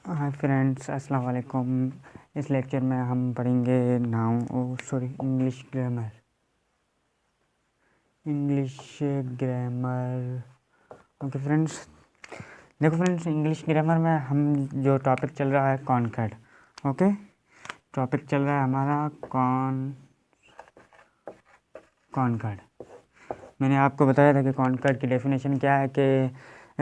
Hi friends, अस्सलाम वालेकुम। इस लेक्चर में हम पढ़ेंगे इंग्लिश ग्रामर। ओके फ्रेंड्स, देखो फ्रेंड्स, इंग्लिश ग्रामर में हम जो टॉपिक चल रहा है कॉन्कर्ड। ओके, टॉपिक चल रहा है हमारा कॉन्कर्ड। मैंने आपको बताया था कि कॉन्कर्ड की डेफिनेशन क्या है कि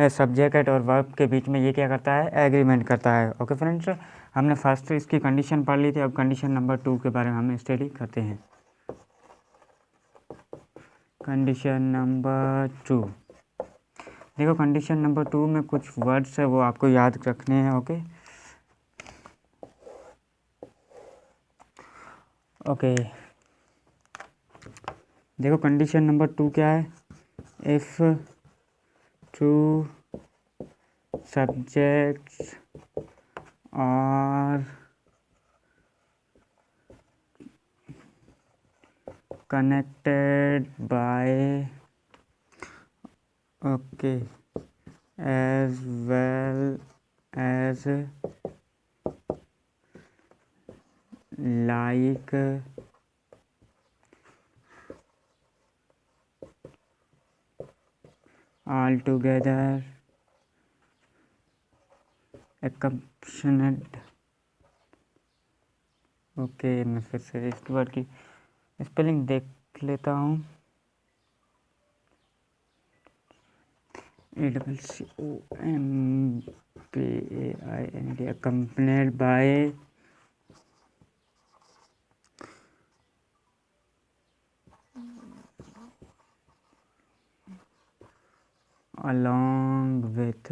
सब्जेक्ट और वर्ब के बीच में ये क्या करता है, एग्रीमेंट करता है। ओके फ्रेंड्स, हमने फर्स्ट इसकी कंडीशन पढ़ ली थी। अब कंडीशन नंबर 2 के बारे में हम स्टडी करते हैं। कंडीशन नंबर 2, देखो कंडीशन नंबर 2 में कुछ वर्ड्स है वो आपको याद रखने हैं। ओके, देखो कंडीशन नंबर 2 क्या है। If two subjects are connected by as well as like altogether accompanied। ओके, मैं फिर से इस वर्ड की स्पेलिंग देख लेता हूँ। ACCOMPAIND, accompanied by along with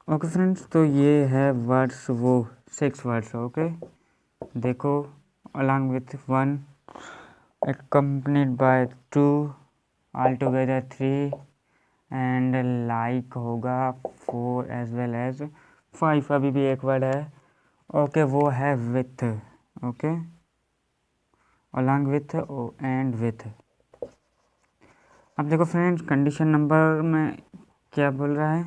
okay friends, तो ये है वर्ड्स, वो 6 वर्ड्स। ओके, देखो along with 1, accompanied by 2, altogether 3 and like होगा 4 एज वेल एज 5। अभी भी एक वर्ड है, ओके, वो है with. Okay, along with and with. अब देखो फ्रेंड्स, कंडीशन नंबर में क्या बोल रहा है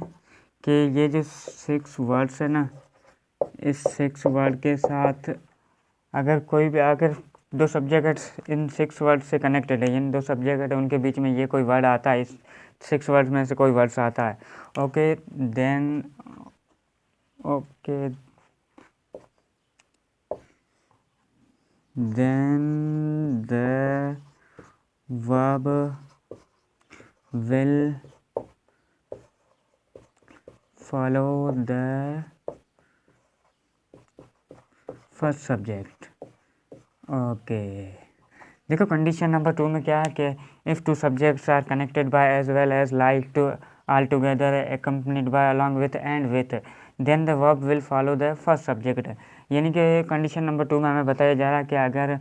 कि ये जो 6 वर्ड्स है ना, इस 6 वर्ड के साथ अगर दो सब्जेक्ट इन 6 वर्ड से कनेक्टेड है, इन दो सब्जेक्ट है, उनके बीच में ये कोई वर्ड आता है, इस 6 वर्ड में से कोई वर्ड्स आता है, okay, then the verb will follow the first subject। Okay, देखो कंडीशन नंबर 2 में क्या है कि if two subjects are connected by as well as like to all together accompanied by along with and with, then the verb will follow the first subject. यानी कि condition number 2 में हमें बताया जा रहा है कि अगर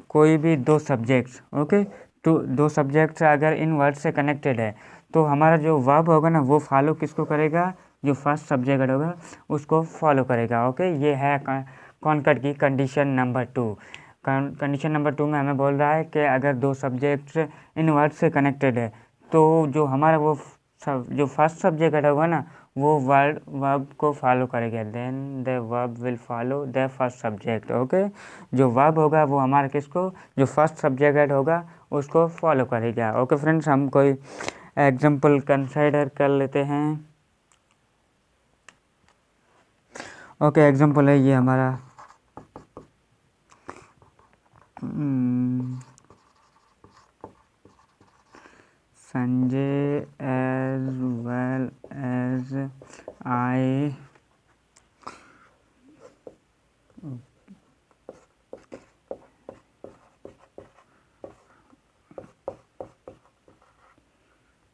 कोई भी दो सब्जेक्ट्स, ओके, तो दो सब्जेक्ट्स अगर इन वर्ड से कनेक्टेड है तो हमारा जो वर्ब होगा ना, वो फॉलो किसको करेगा, जो फर्स्ट सब्जेक्ट होगा उसको फॉलो करेगा। ओके, ये है कॉन्कर्ड की कंडीशन नंबर 2। कंडीशन नंबर 2 में हमें बोल रहा है कि अगर दो सब्जेक्ट्स इन वर्ड से कनेक्टेड है तो जो हमारा जो फर्स्ट सब्जेक्ट होगा ना, वो वर्ब को फॉलो करेगा, then the verb will follow the first subject. Okay, जो वर्ब होगा वो हमारा किसको, जो फर्स्ट सब्जेक्ट होगा उसको फॉलो करेगा। ओके फ्रेंड्स, हम कोई एग्जांपल कंसीडर कर लेते हैं। ओके, एग्जांपल है ये हमारा Sanjay as well as I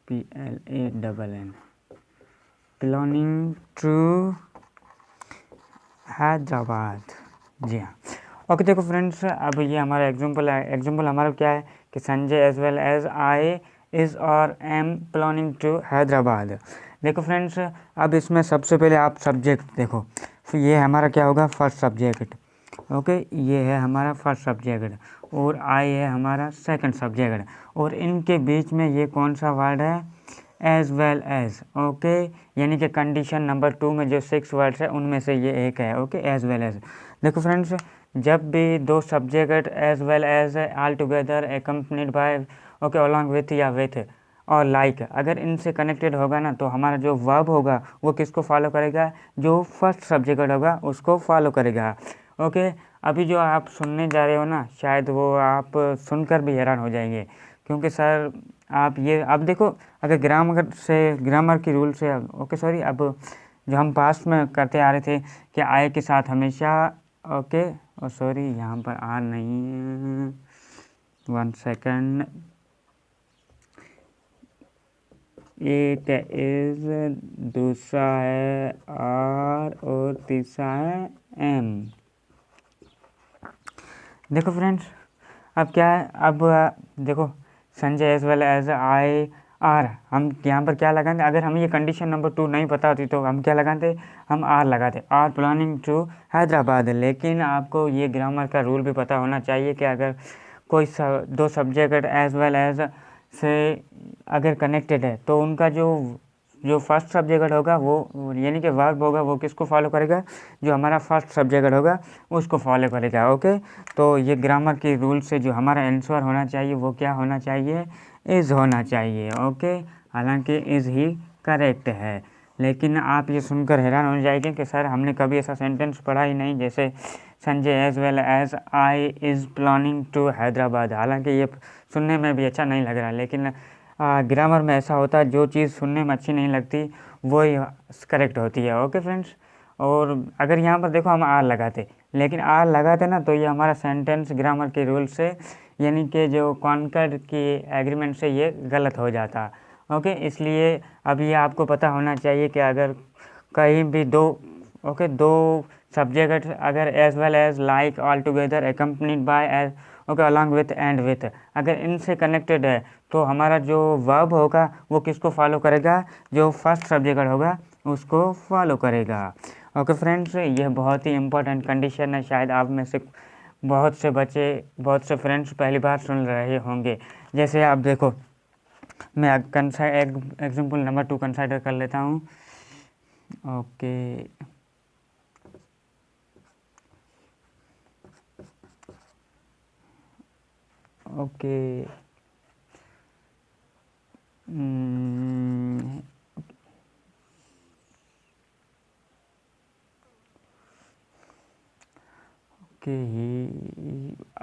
PLANN belonging to Hyderabad. जी हाँ, ओके, देखो फ्रेंड्स, अब ये हमारा एग्जांपल है। एग्जांपल हमारा क्या है कि Sanjay as well as I is और एम बिलोंगिंग टू हैदराबाद। देखो फ्रेंड्स, अब इसमें सबसे पहले आप सब्जेक्ट देखो, फिर ये हमारा क्या होगा, फर्स्ट सब्जेक्ट। ओके, ये है हमारा फर्स्ट सब्जेक्ट। और आई है हमारा सेकंड सब्जेक्ट, और इनके बीच में ये कौन सा वर्ड है, एज वेल एज। ओके, यानी कि कंडीशन नंबर 2 में जो 6 वर्ड्स है उनमें से ये एक है। Okay, as well as. देखो फ्रेंड्स, जब भी दो subject as well as all together accompanied by, okay, along with या विथ और लाइक, अगर इनसे कनेक्टेड होगा ना तो हमारा जो वर्ब होगा वो किसको फॉलो करेगा, जो फर्स्ट सब्जेक्ट होगा उसको फॉलो करेगा। ओके, अभी जो आप सुनने जा रहे हो ना, शायद वो आप सुनकर भी हैरान हो जाएंगे, क्योंकि सर आप ये अब देखो, अगर ग्रामर की रूल से, ओके सॉरी, अब जो हम पास्ट में करते आ रहे थे कि आय के साथ हमेशा, ओके सॉरी यहाँ पर आर नहीं है, 1 सेकेंड, एक इज, दूसरा है आर और तीसरा है एम। देखो फ्रेंड्स, अब क्या है, अब देखो Sanjay as well as I are, हम यहाँ पर क्या लगाते, अगर हमें ये कंडीशन नंबर 2 नहीं पता होती तो हम क्या लगाते, हम आर लगाते, आर प्लानिंग टू हैदराबाद। लेकिन आपको ये ग्रामर का रूल भी पता होना चाहिए कि अगर कोई दो सब्जेक्ट एज वेल एज से अगर कनेक्टेड है तो उनका जो फर्स्ट सब्जेक्ट होगा वो, यानी कि वर्ब होगा, वो किसको फॉलो करेगा, जो हमारा फर्स्ट सब्जेक्ट होगा उसको फॉलो करेगा। ओके, तो ये ग्रामर की रूल से जो हमारा आंसर होना चाहिए वो क्या होना चाहिए, इज़ होना चाहिए। ओके, हालांकि इज़ ही करेक्ट है, लेकिन आप ये सुनकर हैरान हो जाएंगे कि सर हमने कभी ऐसा सेंटेंस पढ़ा ही नहीं, जैसे Sanjay as well as I is planning to Hyderabad. हालांकि ये सुनने में भी अच्छा नहीं लग रहा, लेकिन ग्रामर में ऐसा होता है, जो चीज़ सुनने में अच्छी नहीं लगती वो ही करेक्ट होती है। ओके फ्रेंड्स, और अगर यहाँ पर देखो हम आर लगाते, लेकिन आर लगाते ना तो ये हमारा सेंटेंस ग्रामर के रूल से, यानी कि जो कॉन्कर्ड की एग्रीमेंट से ये गलत हो जाता। ओके, इसलिए अब ये आपको पता होना चाहिए कि अगर कहीं भी दो सब्जेक्ट अगर as well as like all together accompanied by as, okay, along with and with, अगर इनसे कनेक्टेड है तो हमारा जो वर्ब होगा वो किसको फॉलो करेगा, जो फर्स्ट सब्जेक्ट होगा उसको फॉलो करेगा। ओके फ्रेंड्स, यह बहुत ही इंपॉर्टेंट कंडीशन है, शायद आप में से बहुत से फ्रेंड्स पहली बार सुन रहे होंगे। जैसे आप देखो, मैं एग्जाम्पल नंबर 2 कंसिडर कर लेता हूँ। ओके, ओके,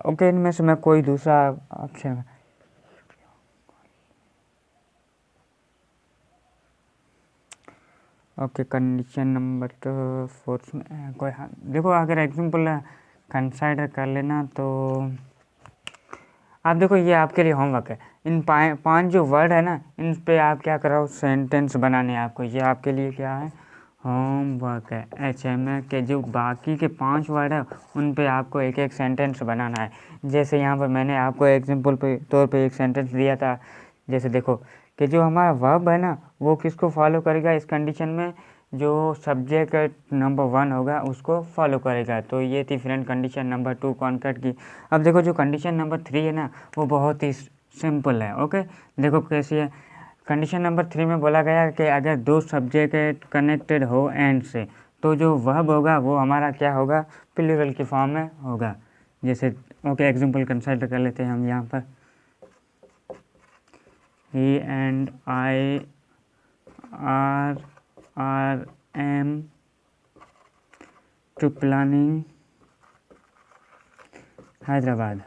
ओके, इनमें से मैं कोई दूसरा ऑप्शन, ओके, कंडीशन नंबर 4 में कोई, हाँ देखो, अगर एग्जाम्पल कंसिडर कर लेना तो आप देखो, ये आपके लिए होमवर्क है। इन 5 जो वर्ड है ना, इन पे आप क्या करो, सेंटेंस बनाने हैं आपको। ये आपके लिए क्या है, होमवर्क है। HMA के जो बाकी के 5 वर्ड है उन पे आपको एक एक सेंटेंस बनाना है। जैसे यहाँ पर मैंने आपको एग्जाम्पल पे तौर पे एक सेंटेंस दिया था, जैसे देखो कि जो हमारा वर्ब है ना वो किसको फॉलो करेगा इस कंडीशन में, जो सब्जेक्ट नंबर 1 होगा उसको फॉलो करेगा। तो ये थी फ्रेंड कंडीशन नंबर 2 कॉन्कर्ड की। अब देखो जो कंडीशन नंबर 3 है ना वो बहुत ही सिंपल है। ओके, देखो कैसी है। कंडीशन नंबर 3 में बोला गया कि अगर दो सब्जेक्ट कनेक्टेड हो एंड से, तो जो वर्ब होगा वो हमारा क्या होगा, प्लूरल की फॉर्म में होगा। जैसे ओके, एग्जांपल कंसिडर कर लेते हैं हम यहाँ पर, he and I are am to planning Hyderabad.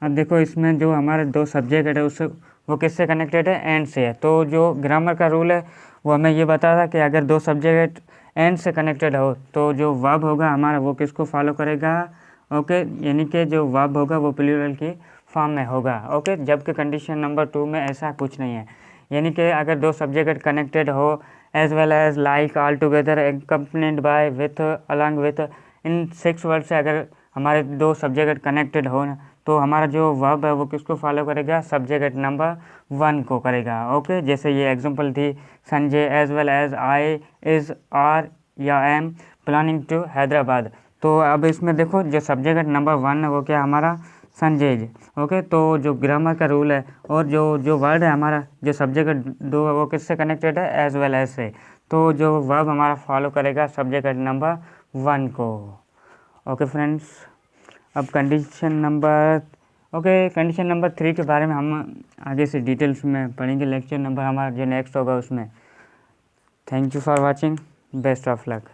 अब देखो इसमें जो हमारे दो सब्जेक्ट है उससे वो किससे कनेक्टेड है, एंड से है। तो जो ग्रामर का रूल है वो हमें ये बता था कि अगर दो सब्जेक्ट एंड से कनेक्टेड हो तो जो वर्ब होगा हमारा वो किसको फॉलो करेगा, ओके, यानी कि जो वर्ब होगा वो प्लूरल की फॉर्म में होगा। ओके, जबकि कंडीशन नंबर 2 में ऐसा कुछ नहीं है, यानी कि अगर दो सब्जेक्ट कनेक्टेड हो as well as like all together accompanied by with along with, इन 6 वर्ड से अगर हमारे दो सब्जेक्ट कनेक्टेड हो तो हमारा जो वर्ब है वो किसको फॉलो करेगा, सब्जेक्ट नंबर 1 को करेगा। ओके, जैसे ये एग्जांपल थी, Sanjay as well as I is are या एम प्लानिंग टू हैदराबाद। तो अब इसमें देखो जो सब्जेक्ट नंबर 1 है वो क्या हमारा संजय। ओके, तो जो ग्रामर का रूल है और जो वर्ड है हमारा, जो सब्जेक्ट दो है वो किससे कनेक्टेड है, एज वेल एज से। तो जो वर्ब हमारा फॉलो करेगा सब्जेक्ट नंबर 1 को। ओके फ्रेंड्स, अब कंडीशन नंबर 3 के बारे में हम आगे से डिटेल्स में पढ़ेंगे लेक्चर नंबर हमारा जो नेक्स्ट होगा उसमें। Thank you for watching, best of luck.